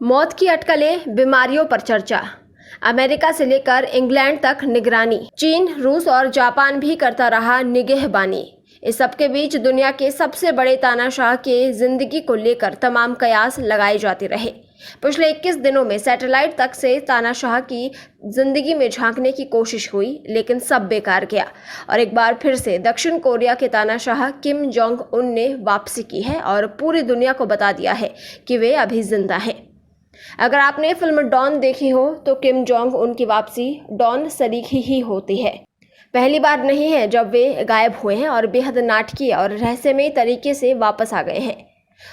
मौत की अटकलें, बीमारियों पर चर्चा। अमेरिका से लेकर इंग्लैंड तक निगरानी। चीन, रूस और जापान भी करता रहा निगहबानी। इस सबके बीच दुनिया के सबसे बड़े तानाशाह के जिंदगी को लेकर तमाम कयास लगाए जाते रहे। पिछले 21 दिनों में सैटेलाइट तक से तानाशाह की जिंदगी में झांकने की कोशिश हुई, लेकिन सब बेकार गया। और एक बार फिर से दक्षिण कोरिया के तानाशाह किम जोंग उन ने वापसी की है और पूरी दुनिया को बता दिया है कि वे अभी जिंदा हैं। अगर आपने फिल्म डॉन देखी हो तो किम जोंग उन की वापसी डॉन सरीखी ही होती है। पहली बार नहीं है जब वे गायब हुए हैं और बेहद नाटकीय और रहस्यमय तरीके से वापस आ गए हैं।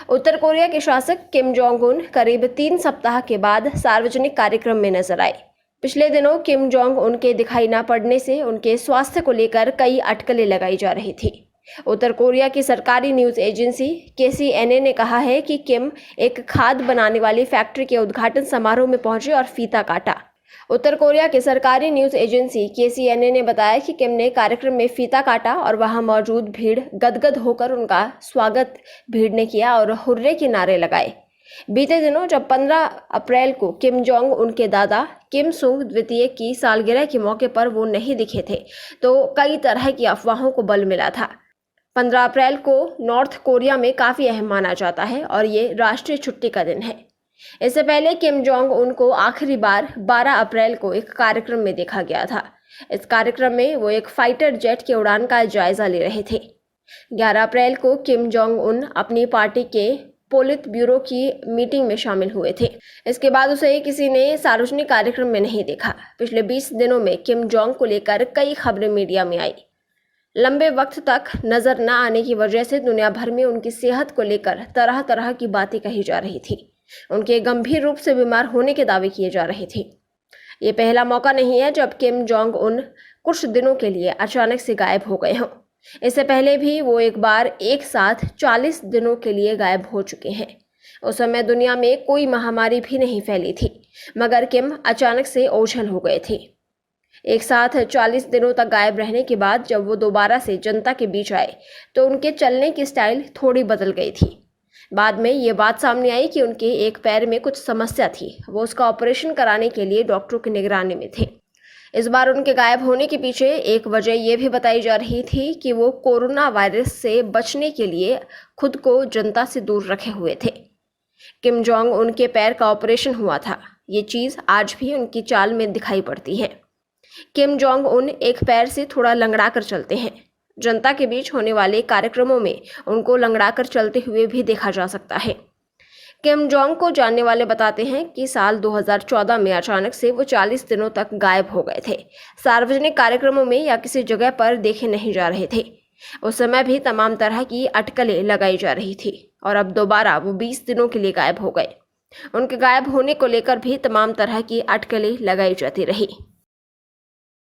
उत्तर कोरिया के शासक किम जोंग उन करीब 3 सप्ताह के बाद सार्वजनिक कार्यक्रम में नजर आए। पिछले दिनों किम जोंग उन के दिखाई न पड़ने से उनके स्वास्थ्य को लेकर कई अटकलें लगाई जा रही थी। उत्तर कोरिया की सरकारी न्यूज एजेंसी KCNA ने कहा है कि किम एक खाद बनाने वाली फैक्ट्री के उद्घाटन समारोह में पहुंचे और फीता काटा। उत्तर कोरिया की सरकारी न्यूज एजेंसी KCNA ने बताया कि किम ने कार्यक्रम में फीता काटा और वहां मौजूद भीड़ गदगद होकर उनका स्वागत भीड़ ने किया और हुर्रे के नारे लगाए। बीते दिनों जब 15 अप्रैल को किम जोंग उनके दादा किम सुंग द्वितीय की सालगिरह के मौके पर वो नहीं दिखे थे, तो कई तरह की अफवाहों को बल मिला था। 15 अप्रैल को नॉर्थ कोरिया में काफ़ी अहम माना जाता है और ये राष्ट्रीय छुट्टी का दिन है। इससे पहले किम जोंग उन को आखिरी बार 12 अप्रैल को एक कार्यक्रम में देखा गया था। इस कार्यक्रम में वो एक फाइटर जेट की उड़ान का जायजा ले रहे थे। 11 अप्रैल को किम जोंग उन अपनी पार्टी के पोलित ब्यूरो की मीटिंग में शामिल हुए थे। इसके बाद उसे किसी ने सार्वजनिक कार्यक्रम में नहीं देखा। पिछले 20 दिनों में किम जोंग को लेकर कई खबरें मीडिया में आई। लंबे वक्त तक नजर न आने की वजह से दुनिया भर में उनकी सेहत को लेकर तरह तरह की बातें कही जा रही थी। उनके गंभीर रूप से बीमार होने के दावे किए जा रहे थे। ये पहला मौका नहीं है जब किम जोंग उन कुछ दिनों के लिए अचानक से गायब हो गए हों। इससे पहले भी वो एक बार एक साथ 40 दिनों के लिए गायब हो चुके हैं। उस समय दुनिया में कोई महामारी भी नहीं फैली थी, मगर किम अचानक से ओझल हो गए थे। एक साथ 40 दिनों तक गायब रहने के बाद जब वो दोबारा से जनता के बीच आए तो उनके चलने की स्टाइल थोड़ी बदल गई थी। बाद में ये बात सामने आई कि उनके एक पैर में कुछ समस्या थी। वो उसका ऑपरेशन कराने के लिए डॉक्टरों की निगरानी में थे। इस बार उनके गायब होने के पीछे एक वजह यह भी बताई जा रही थी कि वो कोरोना वायरस से बचने के लिए खुद को जनता से दूर रखे हुए थे। किम जोंग उनके पैर का ऑपरेशन हुआ था। ये चीज़ आज भी उनकी चाल में दिखाई पड़ती है। किम जोंग उन एक पैर से थोड़ा लंगड़ा कर चलते हैं। जनता के बीच होने वाले कार्यक्रमों में उनको लंगड़ा कर चलते हुए भी देखा जा सकता है। किम जोंग को जानने वाले बताते हैं कि साल 2014 में अचानक से वो 40 दिनों तक गायब हो गए थे। सार्वजनिक कार्यक्रमों में या किसी जगह पर देखे नहीं जा रहे थे। उस समय भी तमाम तरह की अटकलें लगाई जा रही थी और अब दोबारा वो 20 दिनों के लिए गायब हो गए। उनके गायब होने को लेकर भी तमाम तरह की अटकलें लगाई जाती रही।